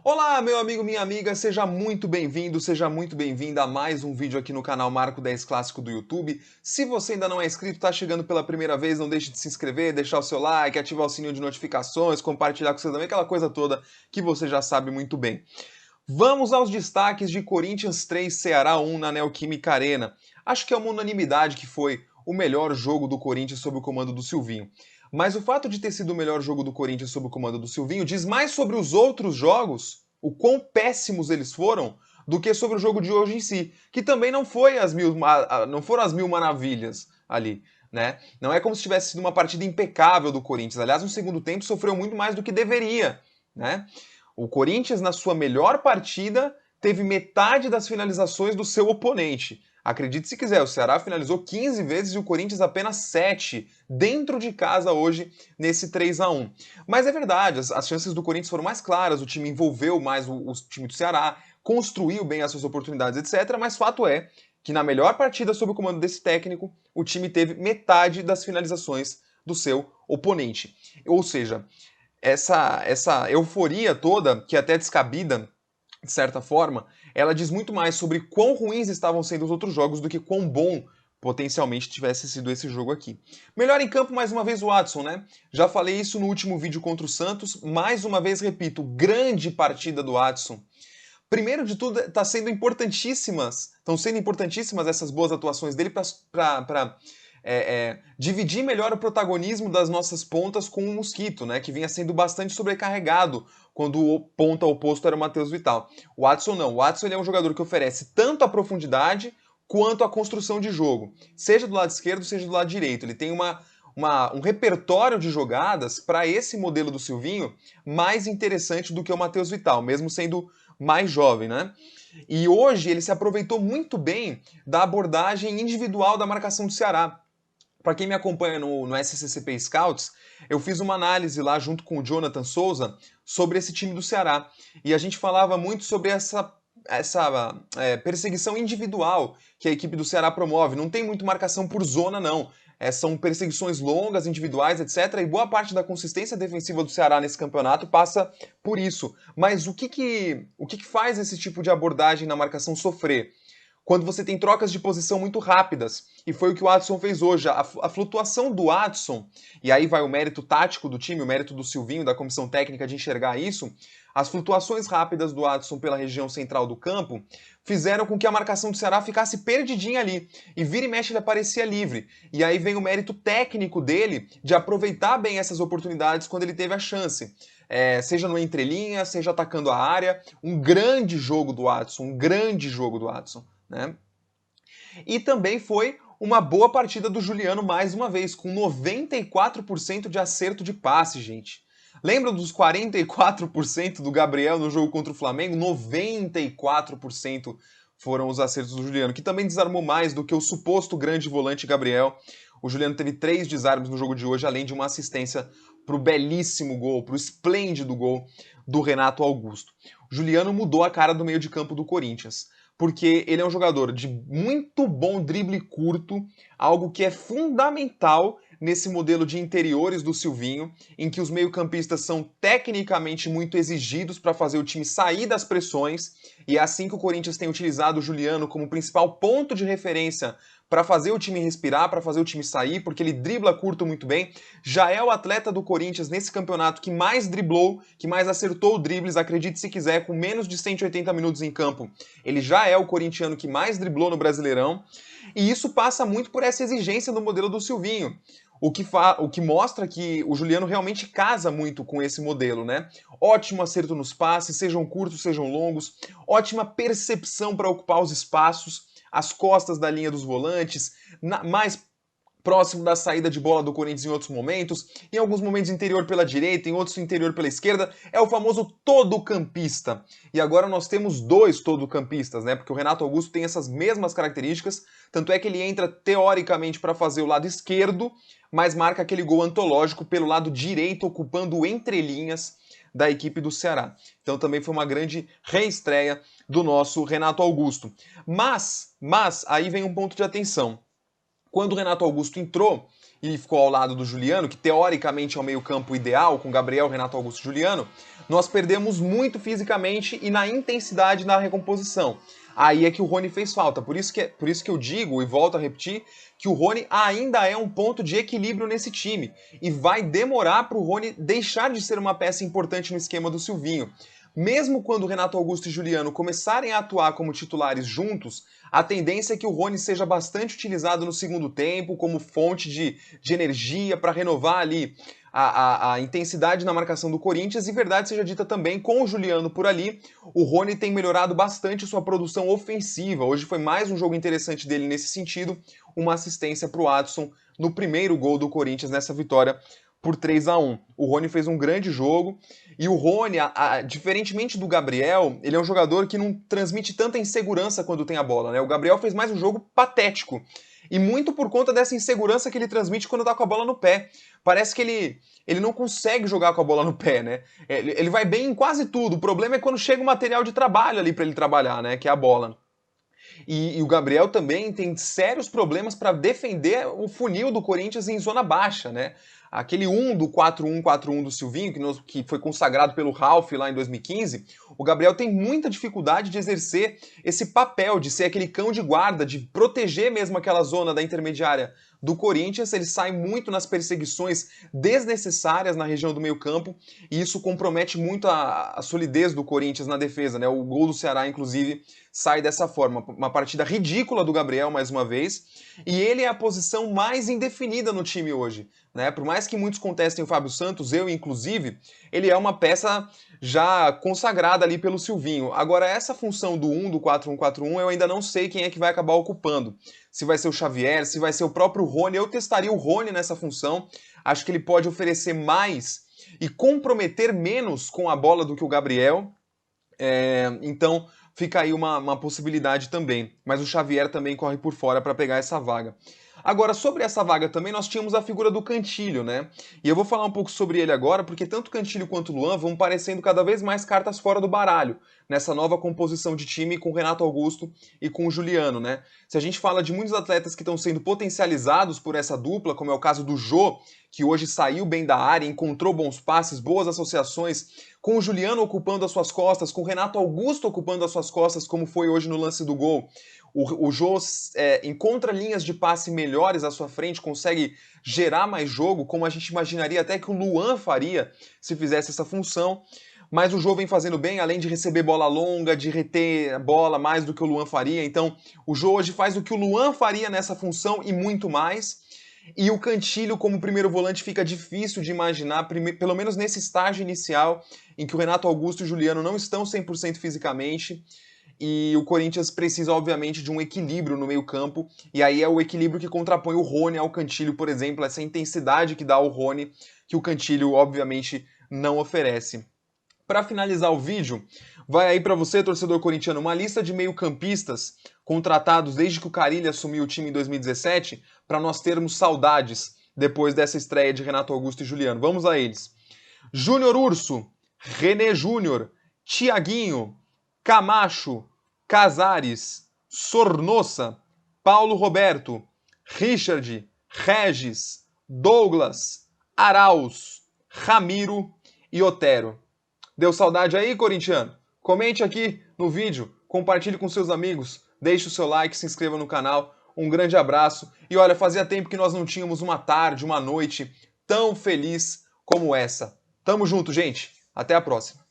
Olá, meu amigo, minha amiga, seja muito bem-vindo, seja muito bem-vinda a mais um vídeo aqui no canal Marco 10 Clássico do YouTube. Se você ainda não é inscrito, está chegando pela primeira vez, não deixe de se inscrever, deixar o seu like, ativar o sininho de notificações, compartilhar com seus amigos, aquela coisa toda que você já sabe muito bem. Vamos aos destaques de Corinthians 3, Ceará 1 na Neoquímica Arena. Acho que é uma unanimidade que foi o melhor jogo do Corinthians sob o comando do Silvinho. Mas o fato de ter sido o melhor jogo do Corinthians sob o comando do Silvinho diz mais sobre os outros jogos, o quão péssimos eles foram, do que sobre o jogo de hoje em si, que também não foi não foram as mil maravilhas ali, né? Não é como se tivesse sido uma partida impecável do Corinthians. Aliás, no segundo tempo sofreu muito mais do que deveria, né? O Corinthians, na sua melhor partida, teve metade das finalizações do seu oponente. Acredite se quiser, o Ceará finalizou 15 vezes e o Corinthians apenas 7 dentro de casa hoje nesse 3-1. Mas é verdade, as chances do Corinthians foram mais claras, o time envolveu mais o time do Ceará, construiu bem as suas oportunidades, etc. Mas fato é que na melhor partida sob o comando desse técnico, o time teve metade das finalizações do seu oponente. Ou seja, essa euforia toda, que é até descabida, de certa forma, ela diz muito mais sobre quão ruins estavam sendo os outros jogos do que quão bom potencialmente tivesse sido esse jogo aqui. Melhor em campo, mais uma vez, o Watson, né? Já falei isso no último vídeo contra o Santos, mais uma vez repito, grande partida do Watson. Primeiro de tudo, estão sendo importantíssimas essas boas atuações dele para dividir melhor o protagonismo das nossas pontas com o Mosquito, né, que vinha sendo bastante sobrecarregado quando o ponta oposto era o Matheus Vital. O Watson não. O Watson ele é um jogador que oferece tanto a profundidade quanto a construção de jogo, seja do lado esquerdo, seja do lado direito. Ele tem um repertório de jogadas para esse modelo do Silvinho mais interessante do que o Matheus Vital, mesmo sendo mais jovem, né? E hoje ele se aproveitou muito bem da abordagem individual da marcação do Ceará. Para quem me acompanha no SCCP Scouts, eu fiz uma análise lá junto com o Jonathan Souza sobre esse time do Ceará. E a gente falava muito sobre essa perseguição individual que a equipe do Ceará promove. Não tem muito marcação por zona, não. São perseguições longas, individuais, etc. E boa parte da consistência defensiva do Ceará nesse campeonato passa por isso. Mas o que faz esse tipo de abordagem na marcação sofrer? Quando você tem trocas de posição muito rápidas. E foi o que o Watson fez hoje. A flutuação do Watson, e aí vai o mérito tático do time, o mérito do Silvinho, da comissão técnica de enxergar isso, as flutuações rápidas do Watson pela região central do campo fizeram com que a marcação do Ceará ficasse perdidinha ali. E vira e mexe ele aparecia livre. E aí vem o mérito técnico dele de aproveitar bem essas oportunidades quando ele teve a chance. Seja no entrelinha, seja atacando a área. Um grande jogo do Watson, um grande jogo do Watson, né? E também foi uma boa partida do Juliano mais uma vez, com 94% de acerto de passe, gente. Lembra dos 44% do Gabriel no jogo contra o Flamengo? 94% foram os acertos do Juliano, que também desarmou mais do que o suposto grande volante Gabriel. O Juliano teve 3 desarmes no jogo de hoje, além de uma assistência para o belíssimo gol, para o esplêndido gol do Renato Augusto. O Juliano mudou a cara do meio de campo do Corinthians, porque ele é um jogador de muito bom drible curto, algo que é fundamental nesse modelo de interiores do Silvinho, em que os meio-campistas são tecnicamente muito exigidos para fazer o time sair das pressões, e é assim que o Corinthians tem utilizado o Juliano como principal ponto de referência para fazer o time respirar, para fazer o time sair, porque ele dribla curto muito bem. Já é o atleta do Corinthians nesse campeonato que mais driblou, que mais acertou dribles, acredite se quiser, com menos de 180 minutos em campo. Ele já é o corintiano que mais driblou no Brasileirão, e isso passa muito por essa exigência do modelo do Silvinho. O que mostra que o Juliano realmente casa muito com esse modelo, né? Ótimo acerto nos passes, sejam curtos, sejam longos, ótima percepção para ocupar os espaços, as costas da linha dos volantes, mais próximo da saída de bola do Corinthians em outros momentos, em alguns momentos interior pela direita, em outros interior pela esquerda, é o famoso todo-campista. E agora nós temos 2 todo-campistas, né? Porque o Renato Augusto tem essas mesmas características, tanto é que ele entra teoricamente para fazer o lado esquerdo, mas marca aquele gol antológico pelo lado direito, ocupando o entrelinhas da equipe do Ceará. Então também foi uma grande reestreia do nosso Renato Augusto. Mas aí vem um ponto de atenção. Quando o Renato Augusto entrou, e ficou ao lado do Juliano, que teoricamente é o meio-campo ideal, com Gabriel, Renato Augusto e Juliano, nós perdemos muito fisicamente e na intensidade na recomposição. Aí é que o Rony fez falta. Por isso que eu digo, e volto a repetir, que o Rony ainda é um ponto de equilíbrio nesse time. E vai demorar para o Rony deixar de ser uma peça importante no esquema do Silvinho. Mesmo quando Renato Augusto e Juliano começarem a atuar como titulares juntos, a tendência é que o Rony seja bastante utilizado no segundo tempo como fonte de energia para renovar ali a intensidade na marcação do Corinthians, e verdade seja dita também, com o Juliano por ali, o Rony tem melhorado bastante sua produção ofensiva. Hoje foi mais um jogo interessante dele nesse sentido, uma assistência para o Adson no primeiro gol do Corinthians nessa vitória por 3-1. O Rony fez um grande jogo, e o Rony, diferentemente do Gabriel, ele é um jogador que não transmite tanta insegurança quando tem a bola, né? O Gabriel fez mais um jogo patético, e muito por conta dessa insegurança que ele transmite quando tá com a bola no pé. Parece que ele não consegue jogar com a bola no pé, né? Ele vai bem em quase tudo, o problema é quando chega o material de trabalho ali para ele trabalhar, né? Que é a bola. E o Gabriel também tem sérios problemas para defender o funil do Corinthians em zona baixa, né? Aquele 1 do 4-1-4-1 do Silvinho, que foi consagrado pelo Ralf lá em 2015, o Gabriel tem muita dificuldade de exercer esse papel, de ser aquele cão de guarda, de proteger mesmo aquela zona da intermediária do Corinthians. Ele sai muito nas perseguições desnecessárias na região do meio-campo, e isso compromete muito a solidez do Corinthians na defesa, né? O gol do Ceará, inclusive, sai dessa forma. Uma partida ridícula do Gabriel, mais uma vez, e ele é a posição mais indefinida no time hoje, né? Por mais que muitos contestem o Fábio Santos, eu inclusive, ele é uma peça já consagrada ali pelo Silvinho. Agora, essa função do 1, do 4-1-4-1, eu ainda não sei quem é que vai acabar ocupando. Se vai ser o Xavier, se vai ser o próprio Rony. Eu testaria o Rony nessa função. Acho que ele pode oferecer mais e comprometer menos com a bola do que o Gabriel. Então fica aí uma possibilidade também. Mas o Xavier também corre por fora para pegar essa vaga. Agora, sobre essa vaga também, nós tínhamos a figura do Cantilho, né? E eu vou falar um pouco sobre ele agora, porque tanto o Cantilho quanto o Luan vão parecendo cada vez mais cartas fora do baralho, nessa nova composição de time com o Renato Augusto e com o Juliano, né? Se a gente fala de muitos atletas que estão sendo potencializados por essa dupla, como é o caso do Jô, que hoje saiu bem da área, encontrou bons passes, boas associações, com o Juliano ocupando as suas costas, com o Renato Augusto ocupando as suas costas, como foi hoje no lance do gol. O Jô encontra linhas de passe melhores à sua frente, consegue gerar mais jogo, como a gente imaginaria até que o Luan faria se fizesse essa função. Mas o Jô vem fazendo bem, além de receber bola longa, de reter a bola mais do que o Luan faria. Então, o Jô hoje faz o que o Luan faria nessa função e muito mais. E o Cantilho, como primeiro volante, fica difícil de imaginar, pelo menos nesse estágio inicial, em que o Renato Augusto e o Juliano não estão 100% fisicamente. E o Corinthians precisa, obviamente, de um equilíbrio no meio-campo, e aí é o equilíbrio que contrapõe o Rony ao Cantilho, por exemplo, essa intensidade que dá ao Rony, que o Cantilho, obviamente, não oferece. Para finalizar o vídeo, vai aí para você, torcedor corintiano, uma lista de meio-campistas contratados desde que o Carille assumiu o time em 2017, para nós termos saudades depois dessa estreia de Renato Augusto e Juliano. Vamos a eles. Júnior Urso, René Júnior, Thiaguinho, Camacho, Casares, Sornossa, Paulo Roberto, Richard, Regis, Douglas, Arauz, Ramiro e Otero. Deu saudade aí, corintiano? Comente aqui no vídeo, compartilhe com seus amigos, deixe o seu like, se inscreva no canal. Um grande abraço. E olha, fazia tempo que nós não tínhamos uma tarde, uma noite tão feliz como essa. Tamo junto, gente. Até a próxima.